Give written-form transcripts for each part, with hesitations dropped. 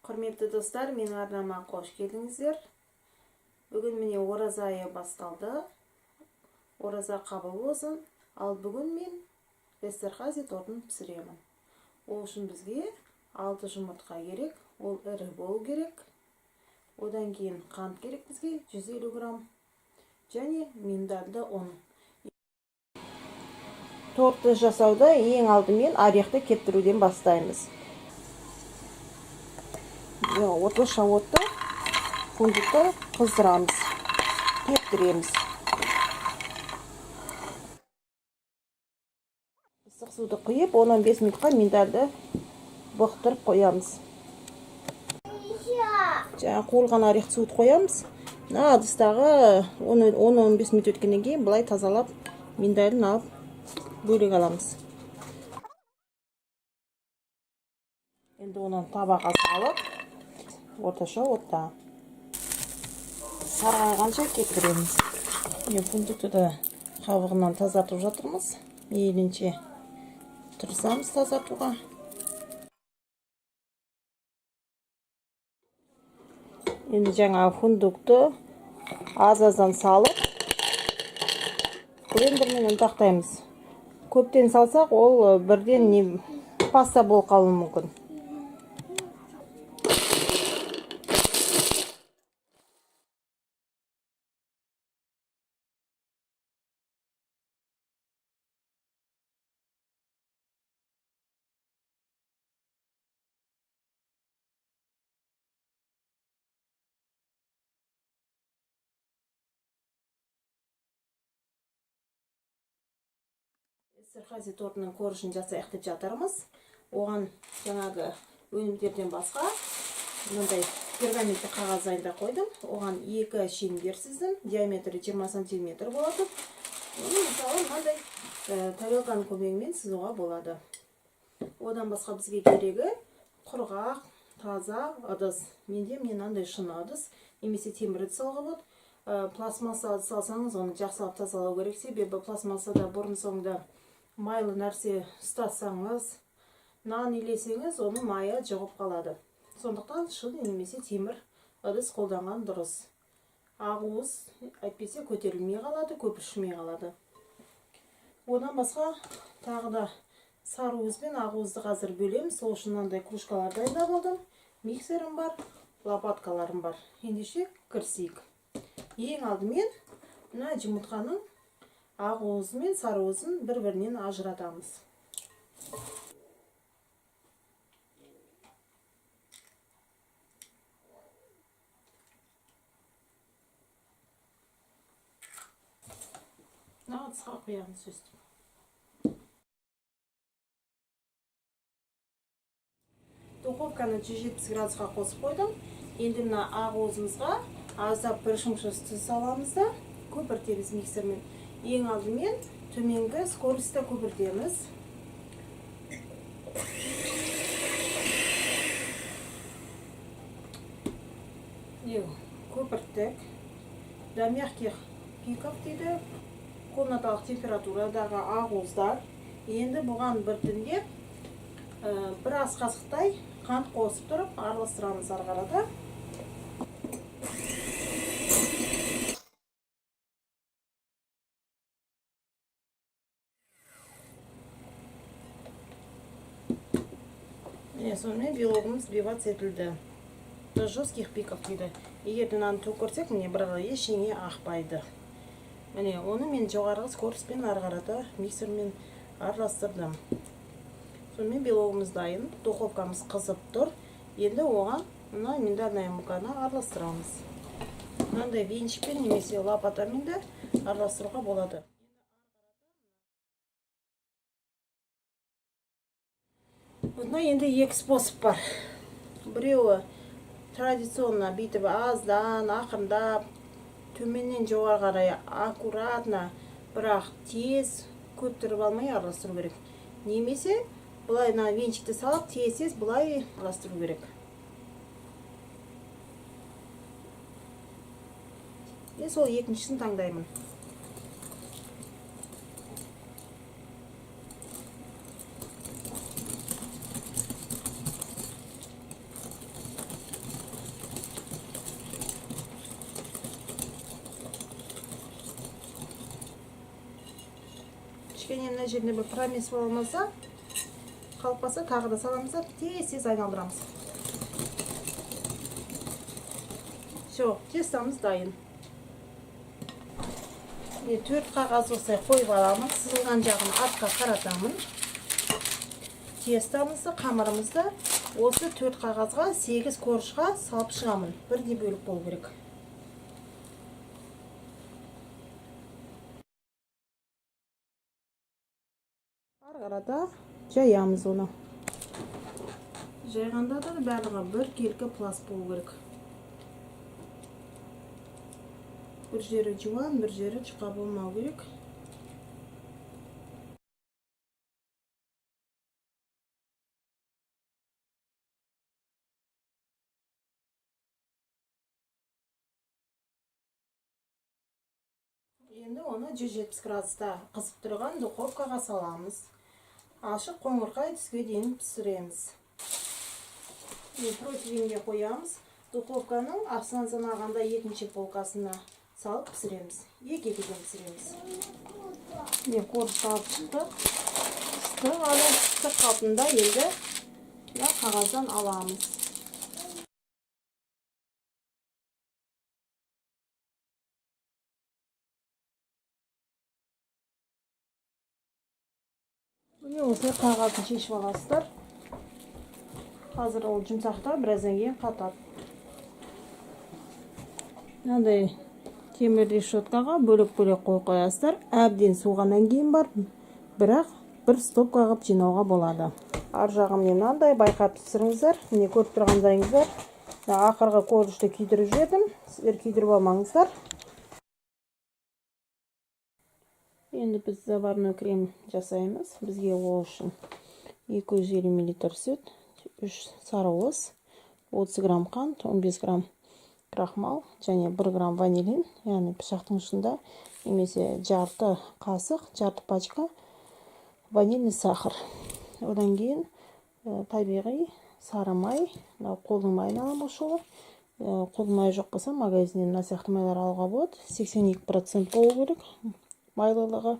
Құрметті достар, менің арнама қош келдіңіздер. Бүгін міне ораза айы басталды. Ораза қабыл болсын. Ал бүгін мен Эстерхази тортын пісіремін. Ол үшін бізге 6 жұмыртқа керек. Ол ірі болу керек. Одан кейін қант керек бізге 150 грамм. Және миндалды ұн. Тортты жасауда ең алдымен орехты кептіруден бастаймыз. Орташа отта фундукты қыздырамыз, кептіреміз. Ыстық суды құйып, 10-15 минутқа миндалды бұқтырып қоямыз. Жаңа қуырылған орехты суды қоямыз. Ыдыстағы 10-15 минут өткеннен кейін былай тазалап миндалын алып бөлек аламыз. Енді оны табаға салып, орташа отта сарғайғанша кептіреміз. Фундукты да қабығынан тазартып жатырмыз. Мейлінше тырысамыз тазартуға. Енді жаңа фундукты аз-аздан салып, блендермен ұнтақтаймыз. Көптен салсақ, ол бірден паста болып қалуы мүмкін. Эстерхази тортының корышын жасайық деп жатырмыз. Оған жаңағы өнімдерден басқа мынандай пергаментті қағаз дайында қойдым. Оған 2 шеңбер сыздым, диаметрі 20 см болады. Оны мысалы мынандай тарелканың көмегімен сызуға болады. Одан басқа бізге керегі құрғақ, таза ыдыс. Менде мынандай шыны ыдыс, немесе темір ыдыс алуға болады. Пластмасса ыдыс алсаңыз, оны жақсылап тазалау керек, себебі пластмассада бұрын соңында майлы нәрсе ұстасаңыз, нан илесеңіз, оны майы жұғып қалады. Сондықтан шыны немесе темір ыдыс қолданған дұрыс. Ақуыз әйтпесе көтерілмей қалады, көпіршімей қалады. Одан басқа тағы да сарыуыз бен ақуызды қазір бөлеміз. Сол үшін мынандай кружкалар дайындап алдым. Миксерім бар, лопаткаларым бар. Ендеше кірісейік. Ең алдымен мына жұмыртқаның ақуызы мен сарыуызын бір-бірінен ажыратамыз. Ыдысқа құямыз өстіп. Духовканы 170 градусқа қосып қойдым. Енді мына ақуызымызға аздап бір шымшысты саламыз да көпіртеміз миксермен. Ең алдымен төменгі скоростьта көпіртеміз. Көпірттік. До мягких пиков дейді. Комнаталық температурадағы ақуыздар. Енді бұған біртіндеп бір ас қасықтай қант қосып тұрып араластырамыз ары қарата. Сонымен белогымыз сбиваться етілді. До жестких пиков дейді. Егер мынаны төк көрсек, міне бір ештеңе ақпайды. Міне оны мен жоғарғы скоростьпен ары қарата миксермен араластырдым. Сонымен белогымыз дайын, духовкамыз қызып тұр. Енді оған мына миндальная муканы араластырамыз. Мынандай венчикпен немесе лопатамен де араластыруға болады. Бұнда енді екі способ бар. Біреуі традиционно бүйтіп аздан, ақырындап, төменнен жоғары қарай аккуратно, бірақ тез көптіріп алмай араластыру керек. Немесе бұлай венчикті салып, тез бұлай араластыру керек. Сол екіншісін таңдаймын. кішкене мына жеріне бір промес болмаса, қалып қалса тағы да саламыз да тез айналдырамыз. Все, тестамыз дайын. 4 қағаз осылай қойып аламын. Сызылған жағын артқа қаратамын. Тестамызды, қамырымызды осы 4 қағазға 8 коржға салып шығамын. Бірдей бөлік болу керек. Ары қарата жаямыз оны. Жайғанда да барлығы бір келкі пласт болу керек. Bir жері жуан, бір жері жұқа болмау керек. Енді оны 170 градуста қызып тұрған духовкаға саламыз. Ашық қоңырқай түске дейін пісіреміз. Противенге қоямыз. Духовканың астынан санағанда екінші полкасына салып пісіреміз. Екі-екіден пісіреміз. Корж салып шықтық. Ыстық, алы ыстық қалпында енді қағаздан аламыз. Осы қағазын шешіп аласыздар. Қазір ол жұмсақта, біраздан кейін қатады. Мынандай темір решеткаға бөлек-бөлек қоясыздар. Әбден суығаннан кейін бар, бірақ бір стопка қылып жинауға болады. Ар жағын мынандай байқап түсіріңіздер. Міне көріп тұрғандарыңыздар. Ақырғы коржды күйдіріп жібердім. Сіздер күйдіріп алмаңыздар. Енді біз заварной крем жасаймыз. Бізге ол үшін 250 мл сүт, 3 сарыуыз, 30 грамм қант, 15 грамм крахмал және 1 грамм ванилин, яғни пышақтың ұшында немесе жарты қасық, жарты пачка ванильный сахар. Одан кейін табиғи сары май, қолдың майын аламын осы. Қолдың майы жоқ болса, магазиннен мына сияқты майлар алуға болады. 82% болу керек майлылығы.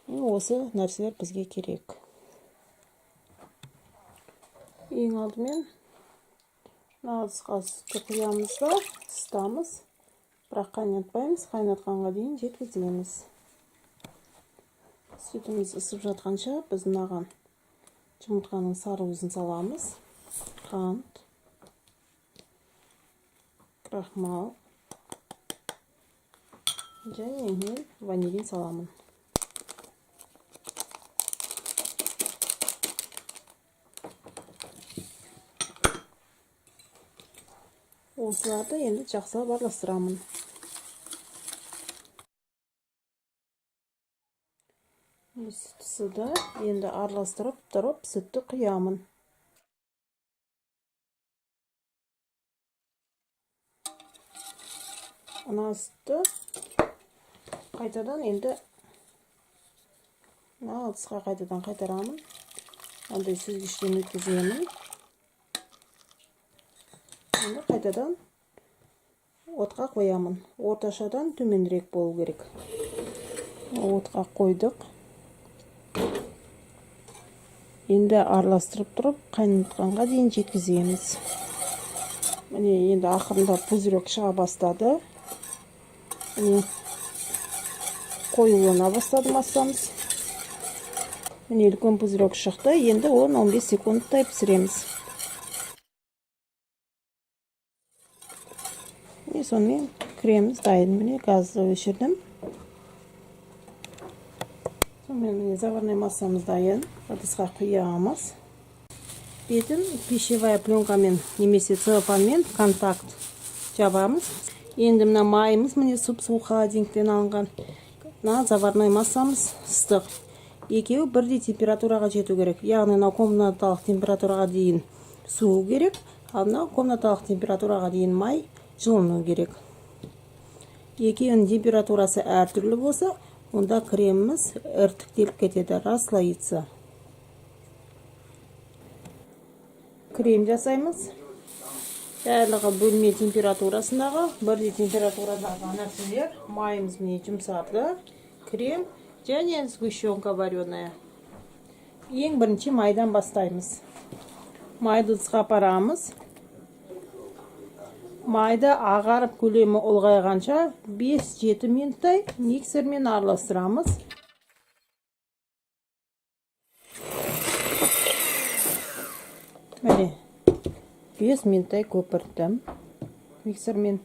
Осы нәрселер бізге керек. Ең алдымен ыдысқа сүтті құямыз да ысытамыз. Бірақ қайнатпаймыз, қайнатқанға дейін жеткіземіз. Сүтіміз ысып жатқанша біз мынаған жұмыртқаның сарыуызын саламыз. Қант, крахмал және мен ванилин саламын. Осыларды енді жақсылап араластырамын. Сүт ысыды, енді араластырып тұрып сүтті құямын. Ана сүтті қайтадан енді ыдысқа қайтадан қайтарамын. Андай сүзгіштен өткіземін. Енді қайтадан отқа қоямын. Орташадан төменірек болу керек. Отқа қойдық. Енді араластырып тұрып, қайнатқанға дейін жеткіземіз. Міне енді ақырында пузырек шыға бастады. Міне қоюлана бастады массамыз. Міне үлкен пузырек шықты. Енді 10-15 секундтай пісіреміз. Сонымен креміміз дайын. Міне газды өшірдім. Сонымен заварной массамыз дайын. Ыдысқа құямыз. Бетін пищевая пленкамен немесе целлофанмен контакт жабамыз. Енді мына майымыз міне суп-суық холодильниктен алынған. Мына заварной массамыз ыстық. Екеуі бірдей температураға жету керек. Яғни мына комнаталық температураға дейін суы керек, ал мына комнаталық температураға дейін май жылыну керек. Екеуінің температурасы әртүрлі болса, онда креміміз іртіктеліп кетеді, расслоится. Крем жасаймыз. Барлығы бөлме температурасындағы, бірдей температурадағы нәрселер. Майымыз міне жұмсарды. Крем және сгущенка вареная. Ең бірінші майдан бастаймыз. Майды ыдысқа апарамыз. Майды ағарып көлемі ұлғайғанша 5-7 минуттай миксермен араластырамыз. Міне 5 минуттай көпірттім миксермен.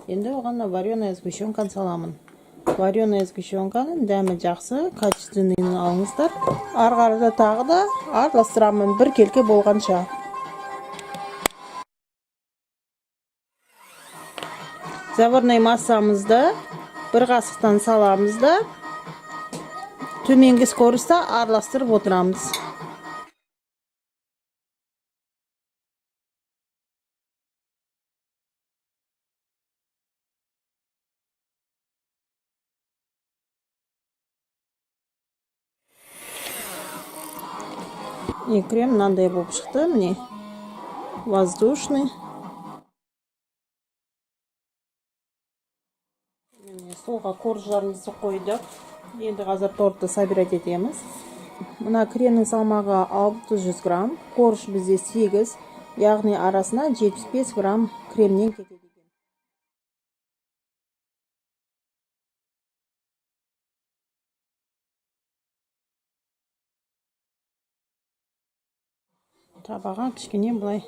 Енді оған вареная сгущенканы саламын. Вареная сгущенканың дәмі жақсы, качественныйын алыңыздар. Арғарыда тағы да араластырамын бір келке болғанша. Заварной массамызды бір қасықтан саламыз да төменгі скоростьта араластырып отырамыз. И крем мынандай болып шықты, міне воздушный. Столға корждарымызды қойдық. Енді қазір тортты собирать етеміз. Мына кремнің салмағы 600 грамм, корж бізде 8, яғни арасына 75 грамм кремнен кетеді. Табаға кішкене былай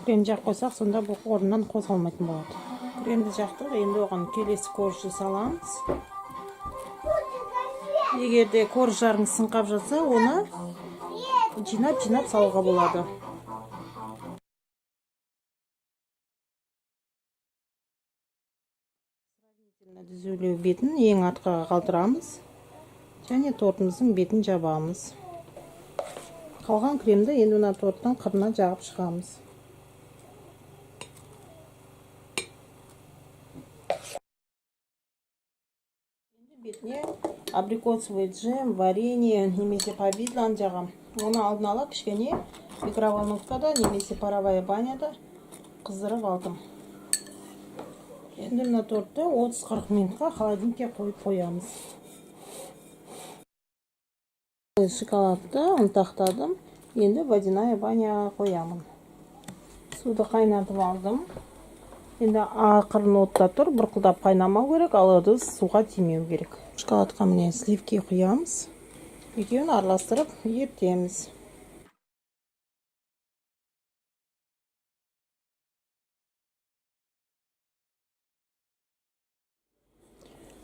крем жақ қойсақ, сонда бұл орнынан қозғалмайтын болады. Кремді жақтық, енді оған келесі коржды саламыз. Егерде корждарыңыз сынқап жатса, оны жинап салуға болады. Түзулеу бетін ең артқаға қалдырамыз және тортымыздың бетін жабамыз. Қалған кремді енді мына торттың қырына жағып шығамыз. Енді бетіне абрикосовый джем, варенье немесе повидлан жағам. Оны алдын ала кішкене микроволновкада немесе паровая баняда қыздырып алдым. Енді мына тортты 30-40 минутқа холодильникке қойып қоямыз. Шоколадты ұнтақтадым. Енді водяная баняға қоямын. Суды қайнатып алдым. Енді ақырын отта тұр, бұрқылдап қайнамау керек, ал ыдыс суға тимеу керек. Шоколадқа міне сливки құямыз. Екеуін араластырып ертеміз.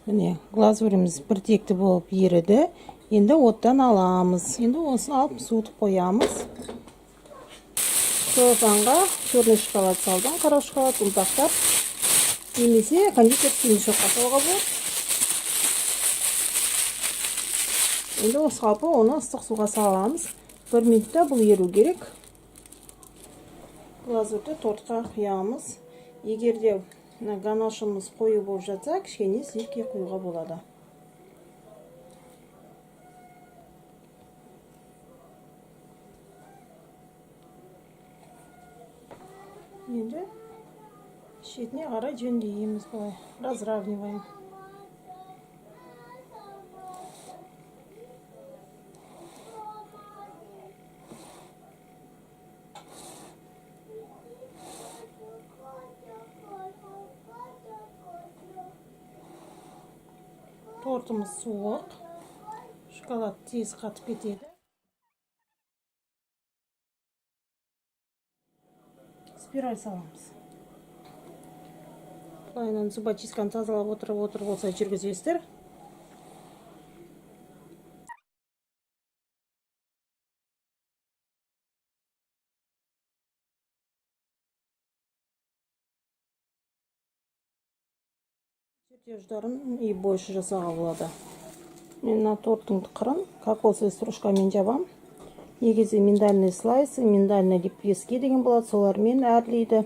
Міне глазуріміз біртекті болып еріді. Енді оттан аламыз. Енді осыны алып суытып қоямыз. Соғанға черный шоколад салдым, қара шоколад ұнтақтап, немесе кондитерский мешокқа салуға болады. Енді осы қалпы оны ыстық суға саламыз. 1 минутта бұл еру керек. Глазурды тортқа құямыз. Егерде ганашымыз қою болып жатса, кішкене сливки құюға болады. Енді шетіне қарай жөндейміз, былай разравниваем. Тортымыз суық, шоколад тез қатып кетеді. Спираль саламыз. Былайынан зубочистканы тазалап отырып болса жүргізесіздер. Чертеждарын и больше жасауға болады. Мен мына торттың қырын кокосовый стружкамен жабам. Негізі миндальный слайсы, миндальный лепестки деген болады, солармен әрлейді.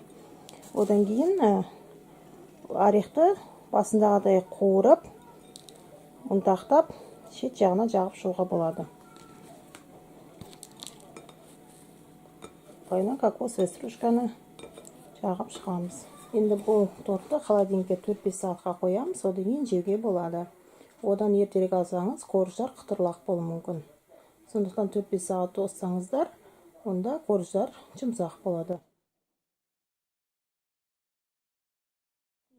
Одан кейін орехты басындағыдай қуырып, ұнтақтап, шет жағына жағып шығуға болады. Байына кокосовый стружканы жағып шығамыз. Енді бұл тортты холодильникке 4-5 сағатқа қоямыз, одан кейін жеуге болады. Одан ертерек алсаңыз корждар қытырлақ болуы мүмкін. Сондықтан 4-5 сағат тосаңыздар, онда корждар жұмсақ болады.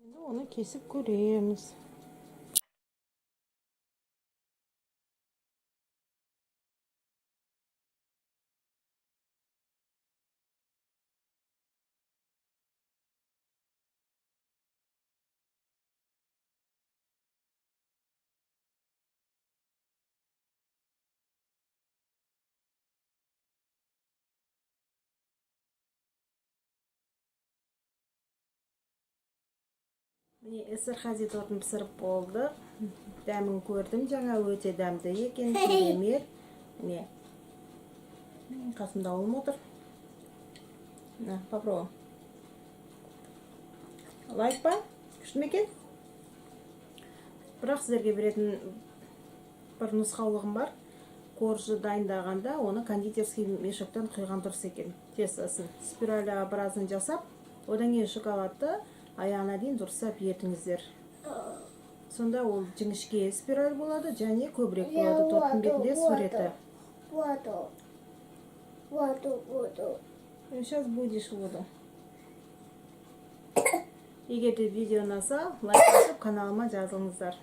Енді оны кесіп көреміз. Міне Эстерхази тортын пісіріп болды. Дәмін көрдім жаңа, өте дәмді екен, керемет. Міне қасымда ұлым отыр. Попробуем. Лайк па? Күшті ме екен? Бірақ сіздерге беретін бір нұсқаулығым бар. Коржы дайындағанда оны кондитерский мешоктан құйған дұрыс екен. Тестасын, спиралеобразын жасап, одан кейін шоколадты аяғына дейін дұрыстап ертіңіздер. Сонда ол жіңішке спираль болады, және көбірек болады торттың бетінде суреті. Сейчас будешь воду. Егер де видео ұнаса, лайк басып каналыма жазылыңыздар.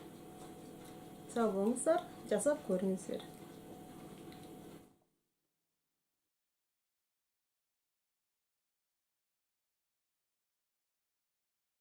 Сау болыңыздар, жасап көріңіздер.